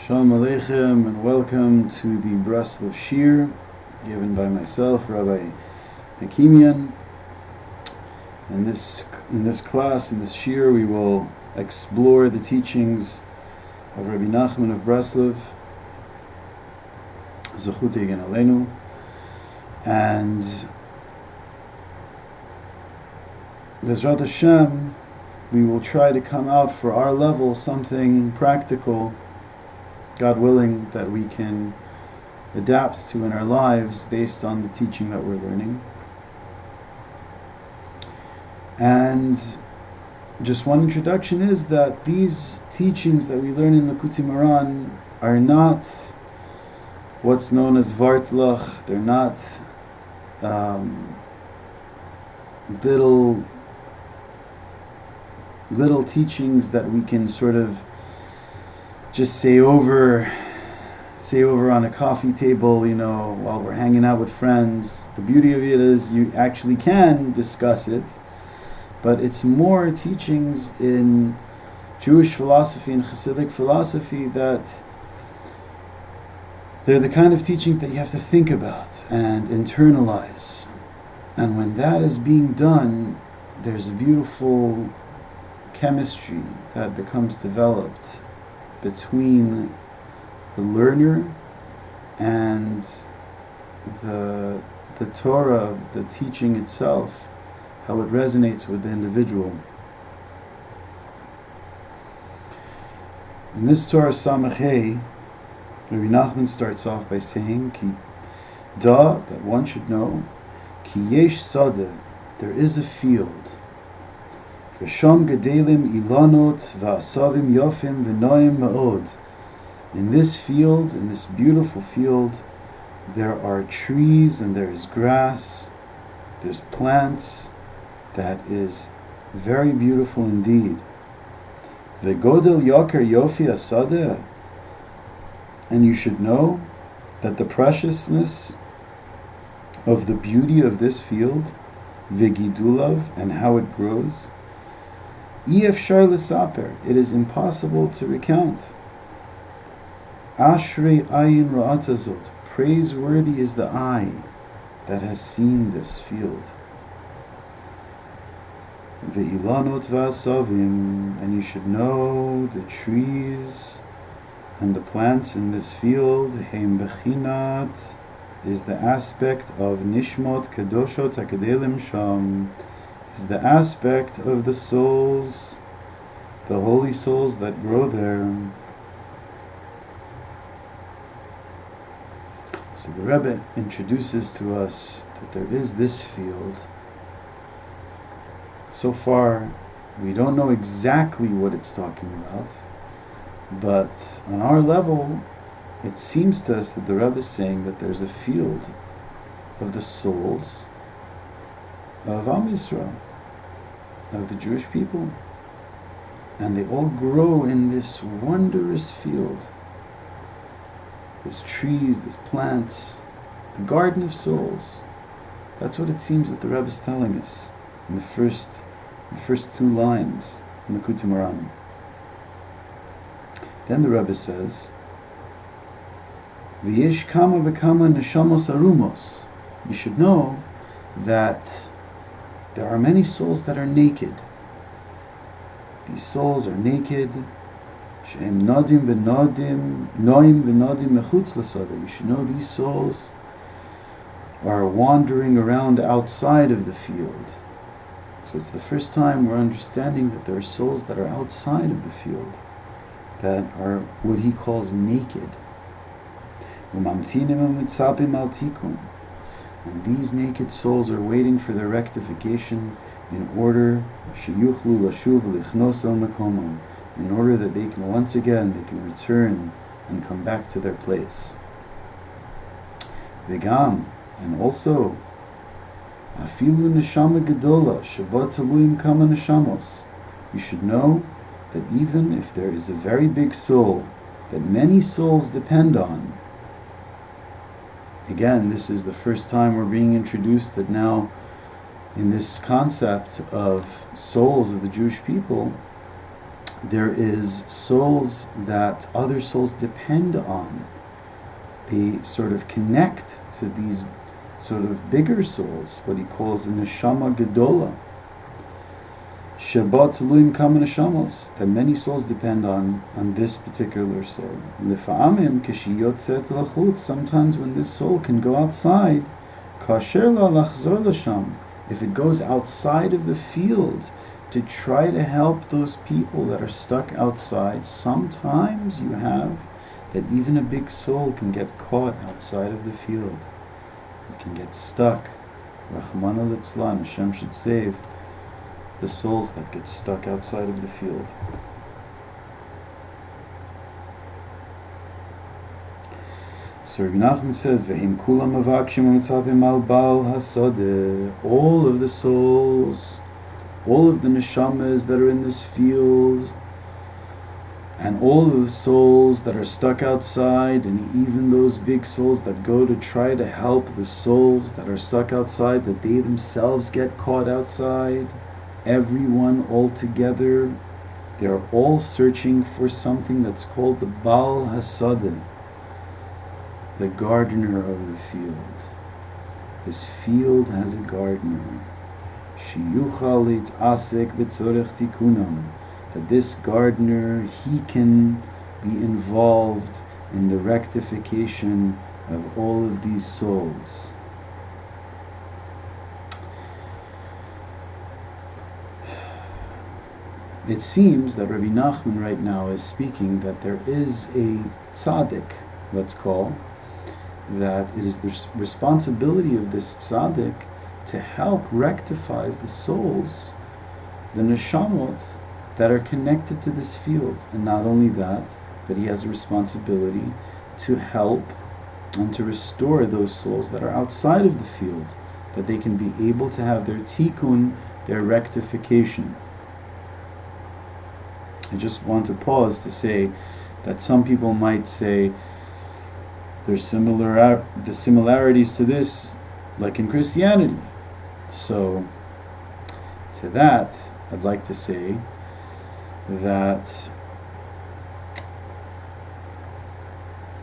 Shalom Aleichem and welcome to the Breslov Shir given by myself, Rabbi Hakimian. In this class, in this Shir, we will explore the teachings of Rabbi Nachman of Breslov, Zechut Yegen Aleinu, and Bezrat Hashem, we will try to come out for our level something practical, God willing, that we can adapt to in our lives based on the teaching that we're learning. And just one introduction is that these teachings that we learn in Likutei Moharan are not what's known as Vartlach. They're not little teachings that we can sort of just say over on a coffee table, while we're hanging out with friends. The beauty of it is you actually can discuss it, but it's more teachings in Jewish philosophy and Hasidic philosophy that they're the kind of teachings that you have to think about and internalize. And when that is being done, there's a beautiful chemistry that becomes developed between the learner and the Torah, the teaching itself, how it resonates with the individual. In this Torah Samach Hey, Rabbi Nachman starts off by saying, Ki da, that one should know, Ki yesh sadeh, there is a field. V'sham gedelim ilanot v'asavim yofim v'noim ma'od. In this field, in this beautiful field, there are trees and there is grass, there's plants that is very beautiful indeed. V'godel yoker yofi asadeh, and you should know that the preciousness of the beauty of this field, v'gidulav, and how it grows, Efshar l'saper, it is impossible to recount. Ashrei ayin ra'at hazot, praiseworthy is the eye that has seen this field. Ve'ilanot v'asavim, and you should know the trees and the plants in this field, heim bechinat, is the aspect of nishmot kedoshot hakadelim sham, is the aspect of the souls, the holy souls that grow there. So the Rebbe introduces to us that there is this field. So far, we don't know exactly what it's talking about, but on our level, it seems to us that the Rebbe is saying that there's a field of the souls of Am Yisrael, of the Jewish people, and they all grow in this wondrous field. There's trees, there's plants, the garden of souls. That's what it seems that the Rebbe is telling us in the first two lines in the Likutei Moharan. Then the Rebbe says, V'yesh kama v'kama neshamos arumos. You should know that there are many souls that are naked. These souls are naked. She'em nodim v'nodim, noim v'nodim mechutz l'sadeh. You should know these souls are wandering around outside of the field. So it's the first time we're understanding that there are souls that are outside of the field, that are what he calls naked. U'mamtinim u'mitzapim al tikkun. And these naked souls are waiting for their rectification in order sheyuchlu lashuv lichnos el makomam, in order that they can once again, they can return and come back to their place. V'gam, and also afilu neshama gedola sheba taluim kama neshamos. You should know that even if there is a very big soul that many souls depend on, again, this is the first time we're being introduced that now in this concept of souls of the Jewish people, there is souls that other souls depend on. They sort of connect to these sort of bigger souls, what he calls a neshama gedola. Shabbat Tluim Kama Neshamos, that many souls depend on this particular soul. Lefa'amim kishiyotzet lachut, sometimes when this soul can go outside, kasher la lachzor lasham, if it goes outside of the field to try to help those people that are stuck outside, sometimes you have that even a big soul can get caught outside of the field. It can get stuck. Rahmana litzlan, Hashem should save the souls that get stuck outside of the field. So Rabbi Nachman says, "V'him kulam avakshim u'mitzapim al bal hasodeh." All of the souls, all of the neshamas that are in this field, and all of the souls that are stuck outside, and even those big souls that go to try to help the souls that are stuck outside, that they themselves get caught outside, everyone all together, they're all searching for something that's called the Baal Hasadeh, the gardener of the field. This field has a gardener. Sheyuchal lit'asek b'tzorech tikunam, that this gardener, he can be involved in the rectification of all of these souls. It seems that Rabbi Nachman right now is speaking that there is a tzaddik, let's call, that it is the responsibility of this tzaddik to help rectify the souls, the neshamot, that are connected to this field. And not only that, but he has a responsibility to help and to restore those souls that are outside of the field, that they can be able to have their tikkun, their rectification. I just want to pause to say that some people might say there's the similarities to this, like in Christianity. So, to that, I'd like to say that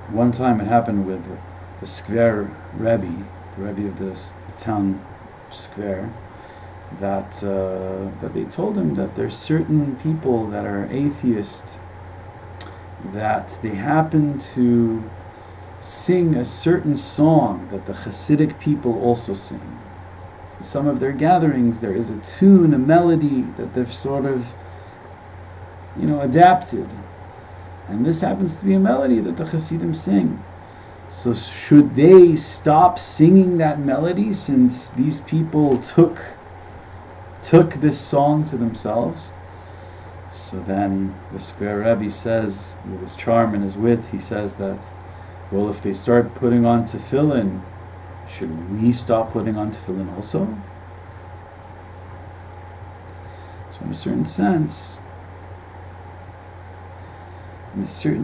one time it happened with the Skver Rebbe, the Rebbe of the town Skver, that they told him that there's certain people that are atheists, that they happen to sing a certain song that the Hasidic people also sing. In some of their gatherings there is a tune, a melody that they've sort of, adapted. And this happens to be a melody that the Hasidim sing. So should they stop singing that melody since these people took this song to themselves? So then the Skver Rebbe says, with his charm and his wit, he says that, well, if they start putting on tefillin, should we stop putting on tefillin also? So in a certain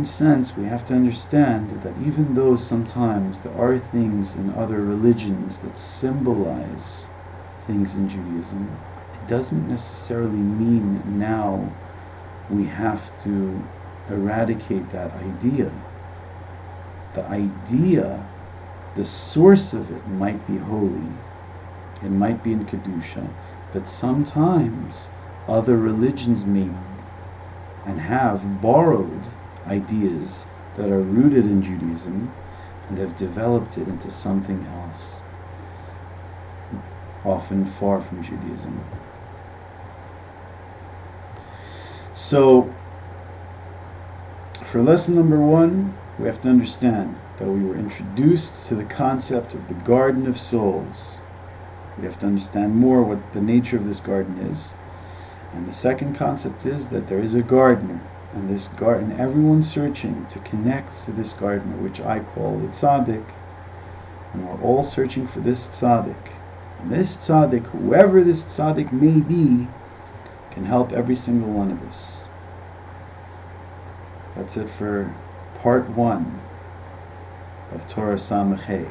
sense, we have to understand that even though sometimes there are things in other religions that symbolize things in Judaism, it doesn't necessarily mean now we have to eradicate that idea. The idea, the source of it might be holy, it might be in Kedusha, but sometimes other religions may and have borrowed ideas that are rooted in Judaism and have developed it into something else, often far from Judaism. So, for lesson number 1, we have to understand that we were introduced to the concept of the Garden of Souls. We have to understand more what the nature of this garden is. And the second concept is that there is a gardener, and this garden, everyone's searching to connect to this gardener, which I call the tzaddik, and we're all searching for this tzaddik. And this tzaddik, whoever this tzaddik may be, can help every single one of us. That's it for part 1 of Torah Samach Hey.